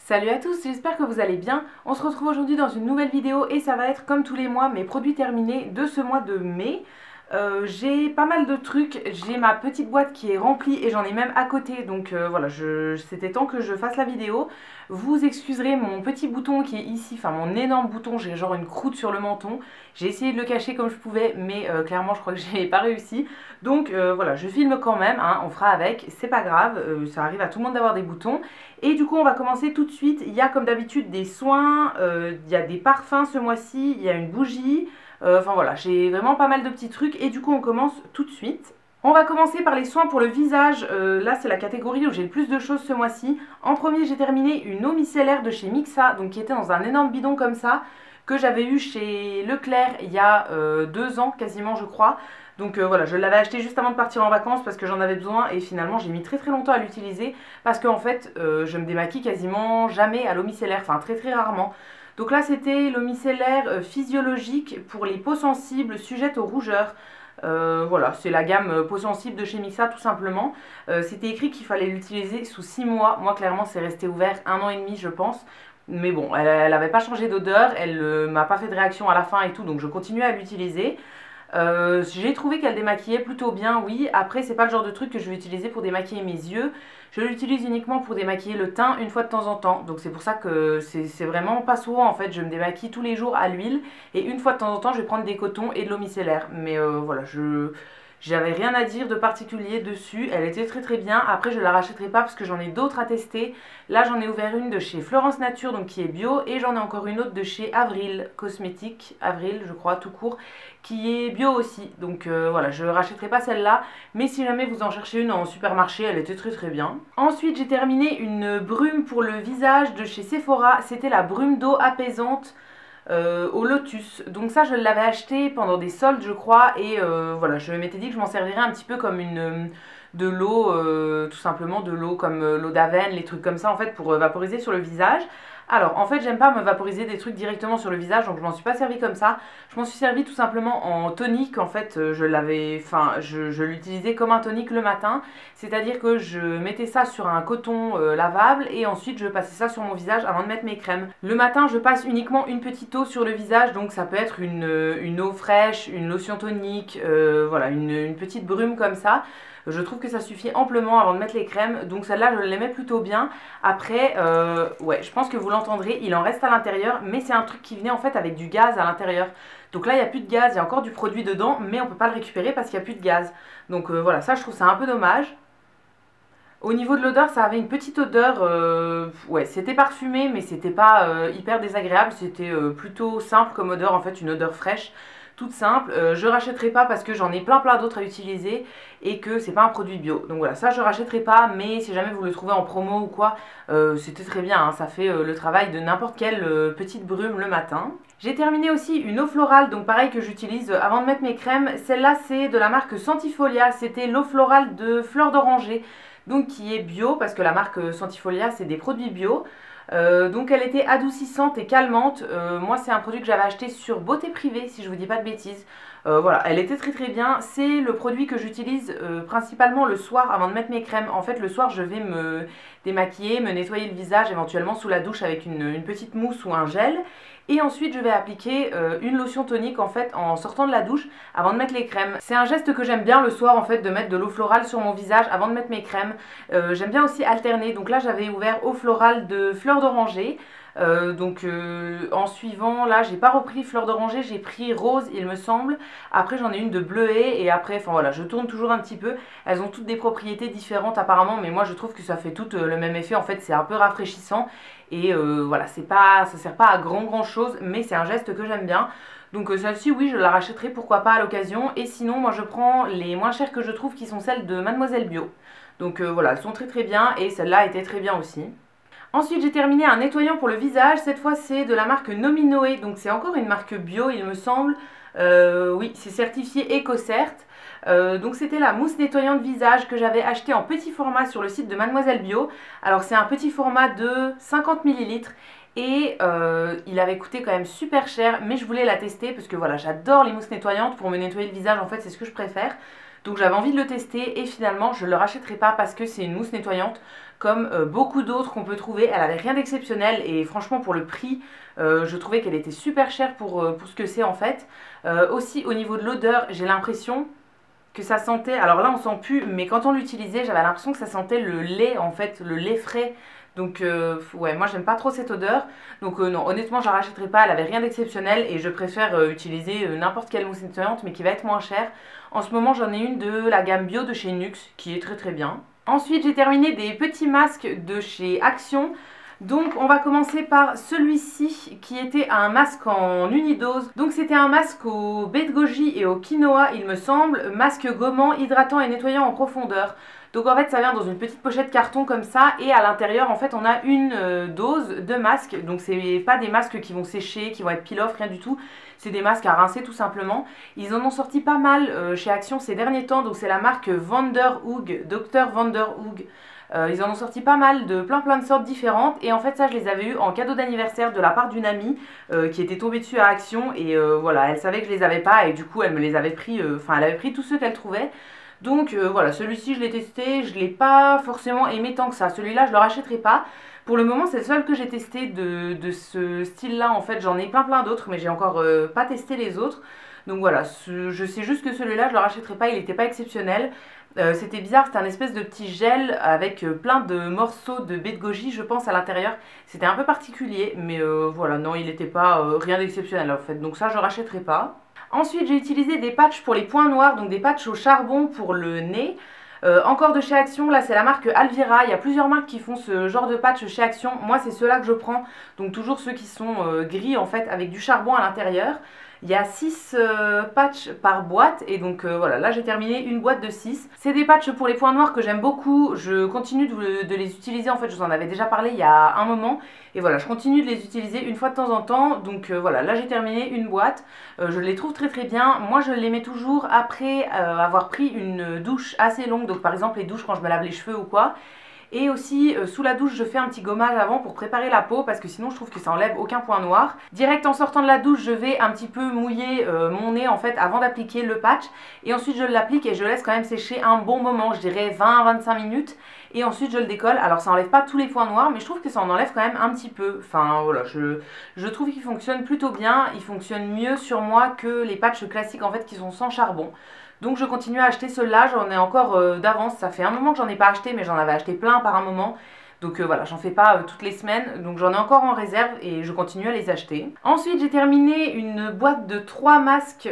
Salut à tous, j'espère que vous allez bien. On se retrouve aujourd'hui dans une nouvelle vidéo et ça va être comme tous les mois mes produits terminés de ce mois de mai. J'ai pas mal de trucs, j'ai ma petite boîte qui est remplie et j'en ai même à côté, donc voilà, c'était temps que je fasse la vidéo. Vous excuserez mon petit bouton qui est ici, enfin mon énorme bouton, j'ai genre une croûte sur le menton. J'ai essayé de le cacher comme je pouvais, mais clairement je crois que j'ai pas réussi. Donc voilà, je filme quand même, hein, on fera avec, c'est pas grave, ça arrive à tout le monde d'avoir des boutons. Et du coup on va commencer tout de suite. Il y a comme d'habitude des soins, il y a des parfums ce mois-ci, il y a une bougie. Enfin voilà, j'ai vraiment pas mal de petits trucs et du coup on commence tout de suite. On va commencer par les soins pour le visage. Là c'est la catégorie où j'ai le plus de choses ce mois-ci. En premier j'ai terminé une eau micellaire de chez Mixa, donc qui était dans un énorme bidon comme ça, que j'avais eu chez Leclerc il y a 2 ans quasiment je crois. Donc voilà, je l'avais acheté juste avant de partir en vacances parce que j'en avais besoin et finalement j'ai mis très longtemps à l'utiliser parce qu'en fait je me démaquille quasiment jamais à l'eau micellaire, enfin très rarement. Donc là c'était l'eau micellaire physiologique pour les peaux sensibles sujettes aux rougeurs. Voilà, c'est la gamme peau sensible de chez Mixa tout simplement. C'était écrit qu'il fallait l'utiliser sous 6 mois. Moi clairement c'est resté ouvert 1 an et demi je pense. Mais bon, elle n'avait pas changé d'odeur, elle m'a pas fait de réaction à la fin et tout, donc je continue à l'utiliser. J'ai trouvé qu'elle démaquillait plutôt bien, oui. Après, c'est pas le genre de truc que je vais utiliser pour démaquiller mes yeux. Je l'utilise uniquement pour démaquiller le teint une fois de temps en temps. Donc c'est pour ça que c'est vraiment pas souvent en fait. Je me démaquille tous les jours à l'huile et une fois de temps en temps, je vais prendre des cotons et de l'eau micellaire. Mais voilà, j'avais rien à dire de particulier dessus, elle était très bien. Après je la rachèterai pas parce que j'en ai d'autres à tester. Là j'en ai ouvert une de chez Florence Nature donc qui est bio et j'en ai encore une autre de chez Avril Cosmétiques, Avril je crois tout court, qui est bio aussi. Donc voilà, je rachèterai pas celle-là, mais si jamais vous en cherchez une en supermarché, elle était très bien. Ensuite j'ai terminé une brume pour le visage de chez Sephora, c'était la brume d'eau apaisante. Au lotus, donc ça je l'avais acheté pendant des soldes je crois et voilà, je m'étais dit que je m'en servirais un petit peu comme une de l'eau, tout simplement de l'eau comme l'eau d'Aven, les trucs comme ça en fait pour vaporiser sur le visage. Alors en fait j'aime pas me vaporiser des trucs directement sur le visage, donc je m'en suis pas servi comme ça. Je m'en suis servi tout simplement en tonique. En fait je l'utilisais comme un tonique le matin, c'est à dire que je mettais ça sur un coton lavable et ensuite je passais ça sur mon visage avant de mettre mes crèmes. Le matin je passe uniquement une petite eau sur le visage, donc ça peut être une eau fraîche, une lotion tonique, voilà, une petite brume comme ça. Je trouve que ça suffit amplement avant de mettre les crèmes, donc celle-là je l'aimais plutôt bien. Après, ouais, je pense que vous l'entendrez, il en reste à l'intérieur, mais c'est un truc qui venait en fait avec du gaz à l'intérieur. Donc là il n'y a plus de gaz, il y a encore du produit dedans, mais on ne peut pas le récupérer parce qu'il n'y a plus de gaz. Donc voilà, ça je trouve ça un peu dommage. Au niveau de l'odeur, ça avait une petite odeur, ouais, c'était parfumé, mais c'était pas hyper désagréable, c'était plutôt simple comme odeur, en fait, une odeur fraîche, toute simple. Je rachèterai pas parce que j'en ai plein d'autres à utiliser et que c'est pas un produit bio. Donc voilà, ça je rachèterai pas, mais si jamais vous le trouvez en promo ou quoi, c'était très bien, hein, ça fait le travail de n'importe quelle petite brume le matin. J'ai terminé aussi une eau florale, donc pareil que j'utilise avant de mettre mes crèmes. Celle-là c'est de la marque Sentifolia, c'était l'eau florale de fleur d'oranger. Donc qui est bio parce que la marque Sentifolia c'est des produits bio. Donc elle était adoucissante et calmante. Moi c'est un produit que j'avais acheté sur Beauté Privée si je vous dis pas de bêtises. Voilà, elle était très bien. C'est le produit que j'utilise principalement le soir avant de mettre mes crèmes. En fait le soir je vais me démaquiller, me nettoyer le visage éventuellement sous la douche avec une petite mousse ou un gel. Et ensuite je vais appliquer une lotion tonique en fait en sortant de la douche avant de mettre les crèmes. C'est un geste que j'aime bien le soir en fait, de mettre de l'eau florale sur mon visage avant de mettre mes crèmes. J'aime bien aussi alterner, donc là j'avais ouvert eau florale de fleur d'oranger. En suivant, là j'ai pas repris fleur d'oranger, j'ai pris rose il me semble. Après j'en ai une de bleuet et après, enfin voilà, je tourne toujours un petit peu. Elles ont toutes des propriétés différentes apparemment, mais moi je trouve que ça fait toutes le même effet. En fait c'est un peu rafraîchissant et voilà, ça sert pas à grand chose, mais c'est un geste que j'aime bien. Donc celle-ci oui je la rachèterai pourquoi pas à l'occasion. Et sinon moi je prends les moins chères que je trouve qui sont celles de Mademoiselle Bio. Donc voilà, elles sont très bien et celle-là était très bien aussi. Ensuite j'ai terminé un nettoyant pour le visage, cette fois c'est de la marque Nominoé, donc c'est encore une marque bio il me semble, oui c'est certifié EcoCert. Donc c'était la mousse nettoyante visage que j'avais acheté en petit format sur le site de Mademoiselle Bio. Alors c'est un petit format de 50 ml et il avait coûté quand même super cher, mais je voulais la tester parce que voilà, j'adore les mousses nettoyantes pour me nettoyer le visage, en fait c'est ce que je préfère. Donc j'avais envie de le tester et finalement je ne le rachèterai pas parce que c'est une mousse nettoyante. comme beaucoup d'autres qu'on peut trouver. Elle avait rien d'exceptionnel et franchement pour le prix, je trouvais qu'elle était super chère pour ce que c'est en fait. Aussi au niveau de l'odeur, j'ai l'impression que ça sentait, alors là on sent plus, mais quand on l'utilisait, j'avais l'impression que ça sentait le lait en fait, le lait frais. Donc ouais, moi j'aime pas trop cette odeur. Donc non, honnêtement, j'en rachèterai pas, elle avait rien d'exceptionnel et je préfère utiliser n'importe quelle mousse nettoyante mais qui va être moins chère. En ce moment, j'en ai une de la gamme bio de chez Nux qui est très très bien. Ensuite, j'ai terminé des petits masques de chez Action. Donc on va commencer par celui-ci qui était un masque en unidose. Donc c'était un masque au baie de goji et au quinoa il me semble. Masque gommant, hydratant et nettoyant en profondeur. Donc en fait ça vient dans une petite pochette carton comme ça et à l'intérieur en fait on a une dose de masque. Donc c'est pas des masques qui vont sécher, qui vont être peel-off, rien du tout. C'est des masques à rincer tout simplement. Ils en ont sorti pas mal chez Action ces derniers temps. Donc c'est la marque Vanderhoog, Dr Vanderhoog. Ils en ont sorti pas mal de plein de sortes différentes et en fait ça je les avais eu en cadeau d'anniversaire de la part d'une amie qui était tombée dessus à Action et voilà, elle savait que je les avais pas et du coup elle me les avait pris, elle avait pris tous ceux qu'elle trouvait. Donc voilà, celui-ci je l'ai testé, je l'ai pas forcément aimé tant que ça, celui-là je le rachèterai pas. Pour le moment c'est le seul que j'ai testé de ce style-là en fait, j'en ai plein d'autres mais j'ai encore pas testé les autres. Donc voilà, je sais juste que celui-là je le rachèterai pas, il était pas exceptionnel. C'était bizarre, c'était un espèce de petit gel avec plein de morceaux de baie de goji je pense à l'intérieur. C'était un peu particulier mais voilà, non il n'était pas rien d'exceptionnel en fait, donc ça je rachèterai pas. Ensuite j'ai utilisé des patchs pour les points noirs, donc des patchs au charbon pour le nez. Encore de chez Action, là c'est la marque Alvira, il y a plusieurs marques qui font ce genre de patch chez Action, moi c'est ceux-là que je prends, donc toujours ceux qui sont gris en fait avec du charbon à l'intérieur. Il y a 6 patchs par boîte et donc voilà, là j'ai terminé une boîte de 6. C'est des patchs pour les points noirs que j'aime beaucoup, je continue de les utiliser, en fait je vous en avais déjà parlé il y a un moment. Et voilà, je continue de les utiliser une fois de temps en temps, donc voilà, là j'ai terminé une boîte. Je les trouve très bien, moi je les mets toujours après avoir pris une douche assez longue, donc par exemple les douches quand je me lave les cheveux ou quoi. Et aussi sous la douche je fais un petit gommage avant pour préparer la peau parce que sinon je trouve que ça enlève aucun point noir. Direct en sortant de la douche je vais un petit peu mouiller mon nez en fait avant d'appliquer le patch. Et ensuite je l'applique et je laisse quand même sécher un bon moment, je dirais 20-25 minutes. Et ensuite je le décolle, alors ça enlève pas tous les points noirs mais je trouve que ça en enlève quand même un petit peu. Enfin voilà, je trouve qu'il fonctionne plutôt bien, il fonctionne mieux sur moi que les patchs classiques en fait qui sont sans charbon. Donc je continue à acheter ceux-là, j'en ai encore d'avance, ça fait un moment que j'en ai pas acheté mais j'en avais acheté plein par un moment. Donc voilà, j'en fais pas toutes les semaines, donc j'en ai encore en réserve et je continue à les acheter. Ensuite j'ai terminé une boîte de 3 masques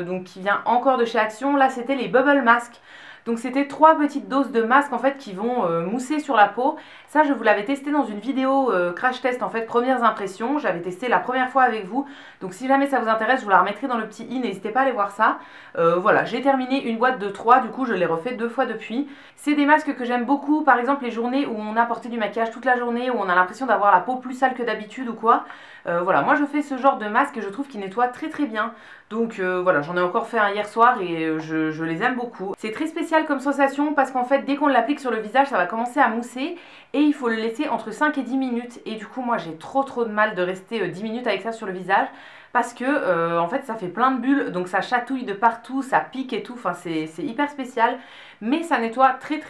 donc qui vient encore de chez Action, là c'était les Bubble Masks. Donc c'était 3 petites doses de masques en fait qui vont mousser sur la peau. Ça je vous l'avais testé dans une vidéo crash test en fait, premières impressions. J'avais testé la première fois avec vous. Donc si jamais ça vous intéresse, je vous la remettrai dans le petit i, n'hésitez pas à aller voir ça. Voilà, j'ai terminé une boîte de 3, du coup je l'ai refait 2 fois depuis. C'est des masques que j'aime beaucoup, par exemple les journées où on a porté du maquillage toute la journée, où on a l'impression d'avoir la peau plus sale que d'habitude ou quoi. Voilà, moi je fais ce genre de masque et je trouve qu'il nettoie très bien. Donc voilà, j'en ai encore fait un hier soir et je les aime beaucoup. C'est très spécial comme sensation parce qu'en fait dès qu'on l'applique sur le visage ça va commencer à mousser et il faut le laisser entre 5 et 10 minutes. Et du coup moi j'ai trop de mal de rester 10 minutes avec ça sur le visage parce que en fait ça fait plein de bulles, donc ça chatouille de partout, ça pique et tout, enfin c'est hyper spécial. Mais ça nettoie très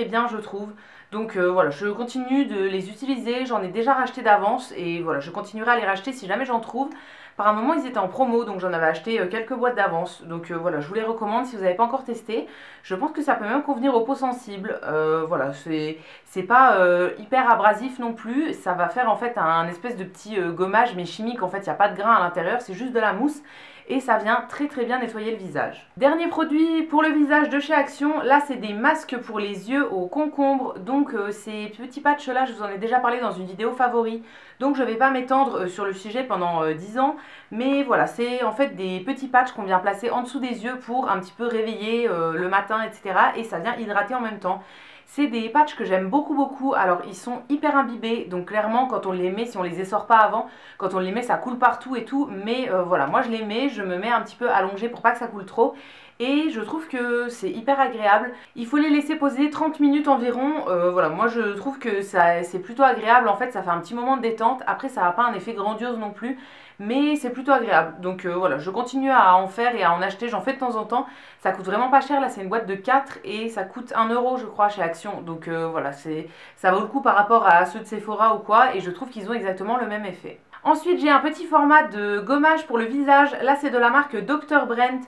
bien je trouve. Donc voilà, je continue de les utiliser, j'en ai déjà racheté d'avance et voilà, je continuerai à les racheter si jamais j'en trouve. Par un moment ils étaient en promo donc j'en avais acheté quelques boîtes d'avance. Donc voilà, je vous les recommande si vous n'avez pas encore testé. Je pense que ça peut même convenir aux peaux sensibles. Voilà, c'est pas hyper abrasif non plus. Ça va faire en fait un espèce de petit gommage mais chimique. En fait il n'y a pas de grain à l'intérieur, c'est juste de la mousse. Et ça vient très bien nettoyer le visage. Dernier produit pour le visage de chez Action, là c'est des masques pour les yeux au concombre. Donc ces petits patchs là je vous en ai déjà parlé dans une vidéo favori. Donc je ne vais pas m'étendre sur le sujet pendant 10 ans. Mais voilà, c'est en fait des petits patchs qu'on vient placer en dessous des yeux pour un petit peu réveiller le matin, etc. Et ça vient hydrater en même temps. C'est des patchs que j'aime beaucoup, alors ils sont hyper imbibés, donc clairement quand on les met, si on les essore pas avant, quand on les met ça coule partout et tout, mais voilà, moi je les mets, je me mets un petit peu allongée pour pas que ça coule trop, et je trouve que c'est hyper agréable. Il faut les laisser poser 30 minutes environ. Voilà, moi je trouve que c'est plutôt agréable. En fait, ça fait un petit moment de détente. Après, ça n'a pas un effet grandiose non plus, mais c'est plutôt agréable. Donc voilà, je continue à en faire et à en acheter. J'en fais de temps en temps. Ça coûte vraiment pas cher. Là, c'est une boîte de 4 et ça coûte 1 € je crois chez Action. Donc voilà, ça vaut le coup par rapport à ceux de Sephora ou quoi. Et je trouve qu'ils ont exactement le même effet. Ensuite, j'ai un petit format de gommage pour le visage. Là, c'est de la marque Dr. Brent.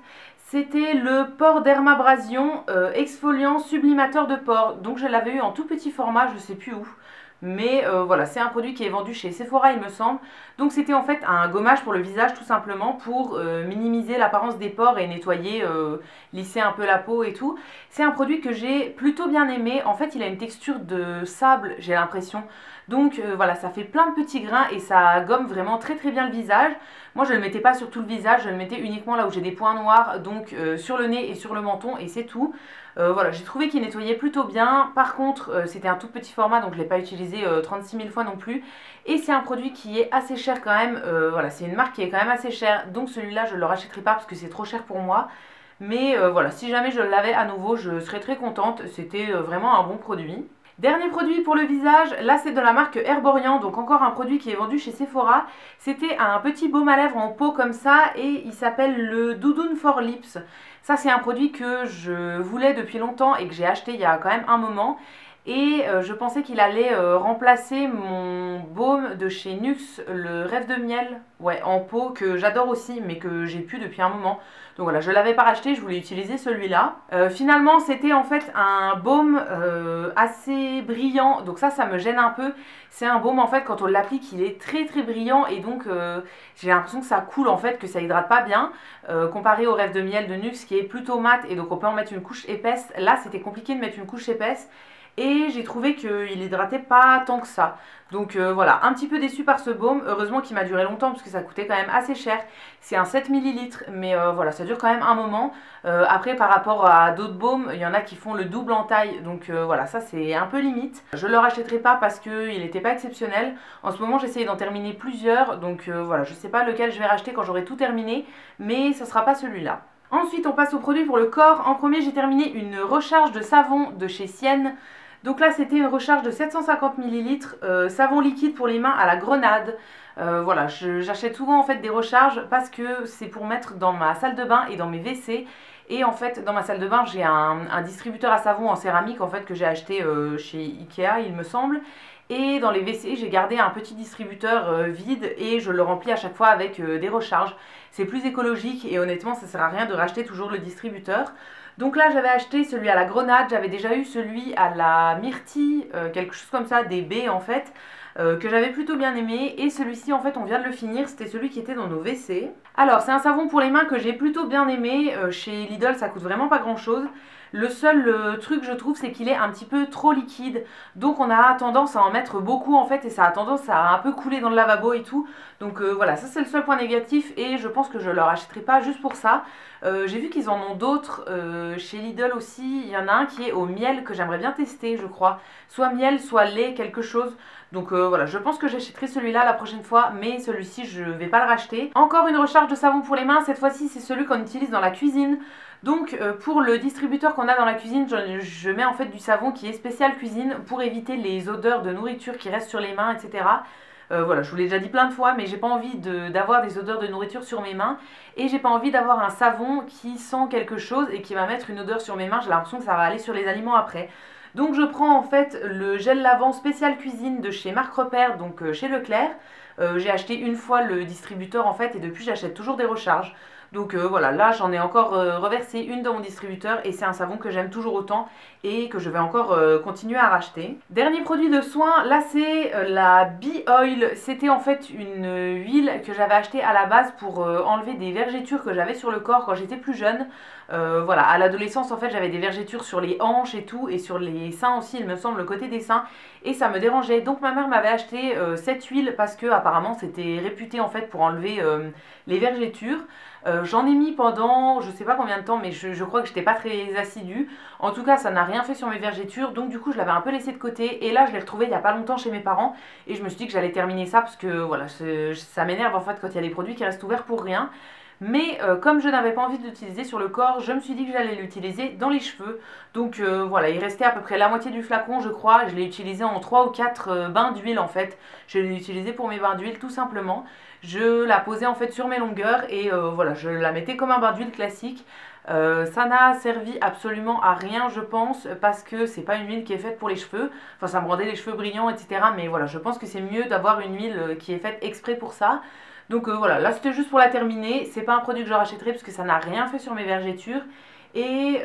C'était le pore dermabrasion exfoliant sublimateur de pores. Donc je l'avais eu en tout petit format, je sais plus où. Mais voilà, c'est un produit qui est vendu chez Sephora il me semble. Donc c'était en fait un gommage pour le visage tout simplement pour minimiser l'apparence des pores et nettoyer, lisser un peu la peau et tout. C'est un produit que j'ai plutôt bien aimé. En fait il a une texture de sable j'ai l'impression. Donc voilà, ça fait plein de petits grains et ça gomme vraiment très très bien le visage. Moi je ne le mettais pas sur tout le visage, je le mettais uniquement là où j'ai des points noirs, donc sur le nez et sur le menton et c'est tout. Voilà, j'ai trouvé qu'il nettoyait plutôt bien. Par contre, c'était un tout petit format, donc je ne l'ai pas utilisé 36 000 fois non plus. Et c'est un produit qui est assez cher quand même. Voilà, c'est une marque qui est quand même assez chère. Donc celui-là, je ne le rachèterai pas parce que c'est trop cher pour moi. Mais voilà, si jamais je l'avais à nouveau, je serais très contente. C'était vraiment un bon produit. Dernier produit pour le visage, là c'est de la marque Herborian, donc encore un produit qui est vendu chez Sephora. C'était un petit baume à lèvres en pot comme ça et il s'appelle le Doudoune for Lips. Ça c'est un produit que je voulais depuis longtemps et que j'ai acheté il y a quand même un moment. Et je pensais qu'il allait remplacer mon baume de chez Nuxe, le Rêve de Miel, ouais, en pot, que j'adore aussi, mais que j'ai plus depuis un moment. Donc voilà, je ne l'avais pas racheté, je voulais utiliser celui-là. Finalement, c'était en fait un baume assez brillant, donc ça me gêne un peu. C'est un baume en fait, quand on l'applique, il est très très brillant et donc j'ai l'impression que ça coule en fait, que ça hydrate pas bien. Comparé au Rêve de Miel de Nuxe qui est plutôt mat et donc on peut en mettre une couche épaisse. Là, c'était compliqué de mettre une couche épaisse. Et j'ai trouvé qu'il hydratait pas tant que ça. Donc voilà, un petit peu déçue par ce baume. Heureusement qu'il m'a duré longtemps parce que ça coûtait quand même assez cher. C'est un 7 ml, mais voilà, ça dure quand même un moment. Après, par rapport à d'autres baumes, il y en a qui font le double en taille. Donc voilà, ça c'est un peu limite. Je ne le rachèterai pas parce qu'il n'était pas exceptionnel. En ce moment, j'essaye d'en terminer plusieurs. Donc voilà, je ne sais pas lequel je vais racheter quand j'aurai tout terminé. Mais ça ne sera pas celui-là. Ensuite, on passe aux produits pour le corps. En premier, j'ai terminé une recharge de savon de chez Sienne. Donc là, c'était une recharge de 750 ml, savon liquide pour les mains à la grenade. Voilà, j'achète souvent en fait des recharges parce que c'est pour mettre dans ma salle de bain et dans mes WC. Et en fait, dans ma salle de bain, j'ai un distributeur à savon en céramique en fait que j'ai acheté chez Ikea, il me semble. Et dans les WC, j'ai gardé un petit distributeur vide et je le remplis à chaque fois avec des recharges. C'est plus écologique et honnêtement, ça sert à rien de racheter toujours le distributeur. Donc là, j'avais acheté celui à la grenade, j'avais déjà eu celui à la myrtille, quelque chose comme ça, des baies en fait, que j'avais plutôt bien aimé. Et celui-ci, en fait, on vient de le finir, c'était celui qui était dans nos WC. Alors, c'est un savon pour les mains que j'ai plutôt bien aimé. Chez Lidl, ça coûte vraiment pas grand-chose. Le seul truc, je trouve, c'est qu'il est un petit peu trop liquide. Donc, on a tendance à en mettre beaucoup, en fait, et ça a tendance à un peu couler dans le lavabo et tout. Donc, voilà, ça, c'est le seul point négatif, et je pense que je leur achèterai pas juste pour ça. J'ai vu qu'ils en ont d'autres chez Lidl aussi. Il y en a un qui est au miel que j'aimerais bien tester, je crois. Soit miel, soit lait, quelque chose. Donc voilà, je pense que j'achèterai celui-là la prochaine fois, mais celui-ci, je vais pas le racheter. Encore une recharge de savon pour les mains. Cette fois-ci, c'est celui qu'on utilise dans la cuisine. Donc pour le distributeur qu'on a dans la cuisine, je mets en fait du savon qui est spécial cuisine pour éviter les odeurs de nourriture qui restent sur les mains, etc. Voilà, je vous l'ai déjà dit plein de fois, mais j'ai pas envie d'avoir des odeurs de nourriture sur mes mains. Et j'ai pas envie d'avoir un savon qui sent quelque chose et qui va mettre une odeur sur mes mains. J'ai l'impression que ça va aller sur les aliments après. Donc je prends en fait le gel lavant spécial cuisine de chez Marc Repère, donc chez Leclerc. J'ai acheté une fois le distributeur en fait et depuis j'achète toujours des recharges. Donc voilà, là j'en ai encore reversé une dans mon distributeur et c'est un savon que j'aime toujours autant et que je vais encore continuer à racheter. Dernier produit de soin, là c'est la Bee Oil. C'était en fait une huile que j'avais achetée à la base pour enlever des vergetures que j'avais sur le corps quand j'étais plus jeune. Voilà, à l'adolescence en fait j'avais des vergetures sur les hanches et tout et sur les seins aussi, il me semble, le côté des seins, et ça me dérangeait. Donc ma mère m'avait acheté cette huile parce que apparemment c'était réputé en fait pour enlever les vergetures. J'en ai mis pendant je sais pas combien de temps, mais je crois que j'étais pas très assidue. En tout cas ça n'a rien fait sur mes vergetures, donc du coup je l'avais un peu laissé de côté et là je l'ai retrouvé il y a pas longtemps chez mes parents et je me suis dit que j'allais terminer ça parce que voilà, ça m'énerve en fait quand il y a des produits qui restent ouverts pour rien. Mais comme je n'avais pas envie de l'utiliser sur le corps, je me suis dit que j'allais l'utiliser dans les cheveux. Donc voilà, il restait à peu près la moitié du flacon je crois. Je l'ai utilisé en 3 ou 4 bains d'huile en fait. Je l'ai utilisé pour mes bains d'huile tout simplement. Je la posais en fait sur mes longueurs et voilà, je la mettais comme un bain d'huile classique. Ça n'a servi absolument à rien je pense parce que c'est pas une huile qui est faite pour les cheveux. Enfin ça me rendait les cheveux brillants etc. Mais voilà, je pense que c'est mieux d'avoir une huile qui est faite exprès pour ça. Donc voilà, là c'était juste pour la terminer. C'est pas un produit que je rachèterai parce que ça n'a rien fait sur mes vergetures. Et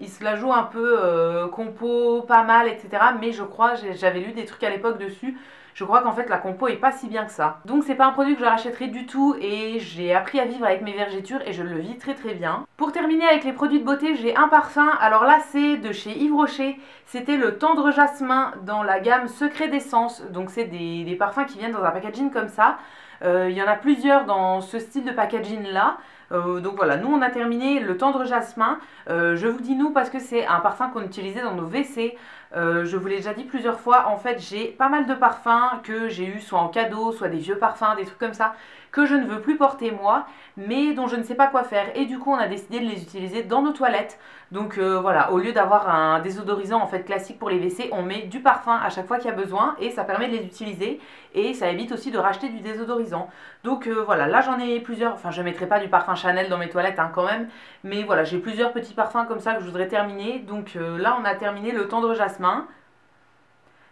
il se la joue un peu compo, pas mal, etc. Mais je crois, j'avais lu des trucs à l'époque dessus. Je crois qu'en fait la compo est pas si bien que ça. Donc c'est pas un produit que je rachèterai du tout et j'ai appris à vivre avec mes vergetures et je le vis très très bien. Pour terminer avec les produits de beauté, j'ai un parfum. Alors là c'est de chez Yves Rocher. C'était le Tendre Jasmin dans la gamme Secret d'Essence. Donc c'est des parfums qui viennent dans un packaging comme ça. Il y en a plusieurs dans ce style de packaging là. Donc voilà, nous on a terminé le Tendre Jasmin. Je vous dis nous parce que c'est un parfum qu'on utilisait dans nos WC. Je vous l'ai déjà dit plusieurs fois, en fait j'ai pas mal de parfums que j'ai eu soit en cadeau, soit des vieux parfums, des trucs comme ça, que je ne veux plus porter moi, mais dont je ne sais pas quoi faire. Et du coup on a décidé de les utiliser dans nos toilettes. Donc voilà, au lieu d'avoir un désodorisant en fait classique pour les WC, on met du parfum à chaque fois qu'il y a besoin et ça permet de les utiliser et ça évite aussi de racheter du désodorisant. Donc voilà, là j'en ai plusieurs, enfin je ne mettrai pas du parfum Chanel dans mes toilettes hein, quand même, mais voilà, j'ai plusieurs petits parfums comme ça que je voudrais terminer. Donc là on a terminé le Tendre Jasmin.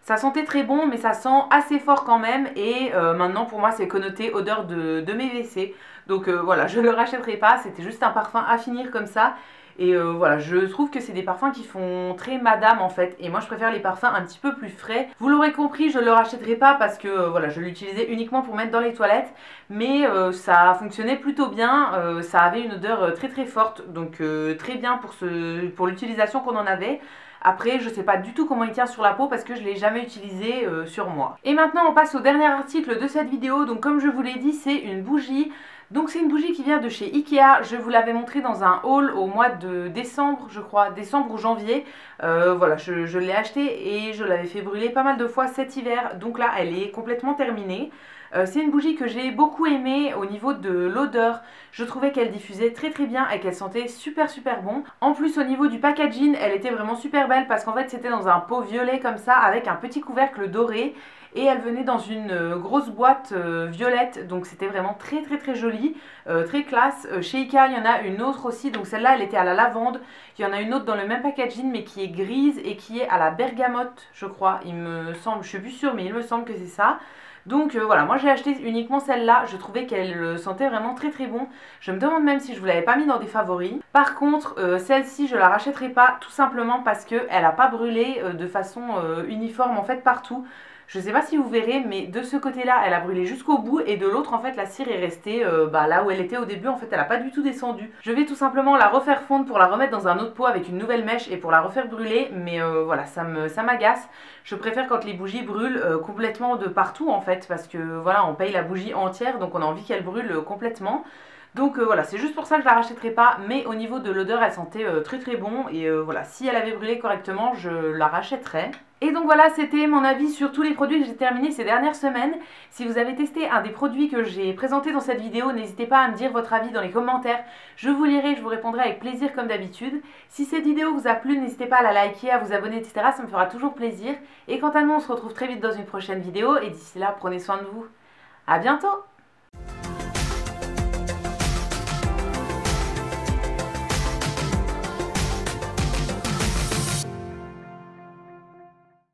Ça sentait très bon mais ça sent assez fort quand même et maintenant pour moi c'est connoté odeur de mes WC. Donc voilà, je ne le rachèterai pas, c'était juste un parfum à finir comme ça. Et voilà, je trouve que c'est des parfums qui font très madame en fait. Et moi je préfère les parfums un petit peu plus frais. Vous l'aurez compris, je ne le rachèterai pas parce que voilà, je l'utilisais uniquement pour mettre dans les toilettes. Mais ça fonctionnait plutôt bien, ça avait une odeur très très forte. Donc très bien pour l'utilisation qu'on en avait. Après, je sais pas du tout comment il tient sur la peau parce que je ne l'ai jamais utilisé sur moi. Et maintenant, on passe au dernier article de cette vidéo. Donc comme je vous l'ai dit, c'est une bougie. Donc c'est une bougie qui vient de chez Ikea. Je vous l'avais montré dans un haul au mois de décembre, je crois, décembre ou janvier. Voilà, je l'ai achetée et je l'avais fait brûler pas mal de fois cet hiver. Donc là, elle est complètement terminée. C'est une bougie que j'ai beaucoup aimée au niveau de l'odeur. Je trouvais qu'elle diffusait très très bien et qu'elle sentait super super bon. En plus au niveau du packaging, elle était vraiment super belle parce qu'en fait c'était dans un pot violet comme ça avec un petit couvercle doré. Et elle venait dans une grosse boîte violette, donc c'était vraiment très très très joli, très classe. Chez Ikea il y en a une autre aussi, donc celle-là elle était à la lavande. Il y en a une autre dans le même packaging mais qui est grise et qui est à la bergamote je crois, il me semble, je suis plus sûre mais il me semble que c'est ça. Donc voilà, moi j'ai acheté uniquement celle-là, je trouvais qu'elle sentait vraiment très très bon. Je me demande même si je vous l'avais pas mis dans des favoris. Par contre, celle-ci je la rachèterai pas tout simplement parce qu'elle n'a pas brûlé de façon uniforme en fait partout. Je sais pas si vous verrez, mais de ce côté-là, elle a brûlé jusqu'au bout et de l'autre, en fait, la cire est restée là où elle était au début. En fait, elle n'a pas du tout descendu. Je vais tout simplement la refaire fondre pour la remettre dans un autre pot avec une nouvelle mèche et pour la refaire brûler. Mais voilà, ça m'agace. Je préfère quand les bougies brûlent complètement de partout, en fait, parce que voilà, on paye la bougie entière, donc on a envie qu'elle brûle complètement. Donc voilà, c'est juste pour ça que je la rachèterai pas, mais au niveau de l'odeur, elle sentait très très bon. Et voilà, si elle avait brûlé correctement, je la rachèterais. Et donc voilà, c'était mon avis sur tous les produits que j'ai terminés ces dernières semaines. Si vous avez testé un des produits que j'ai présenté dans cette vidéo, n'hésitez pas à me dire votre avis dans les commentaires. Je vous lirai, je vous répondrai avec plaisir comme d'habitude. Si cette vidéo vous a plu, n'hésitez pas à la liker, à vous abonner, etc. Ça me fera toujours plaisir. Et quant à nous, on se retrouve très vite dans une prochaine vidéo. Et d'ici là, prenez soin de vous. À bientôt!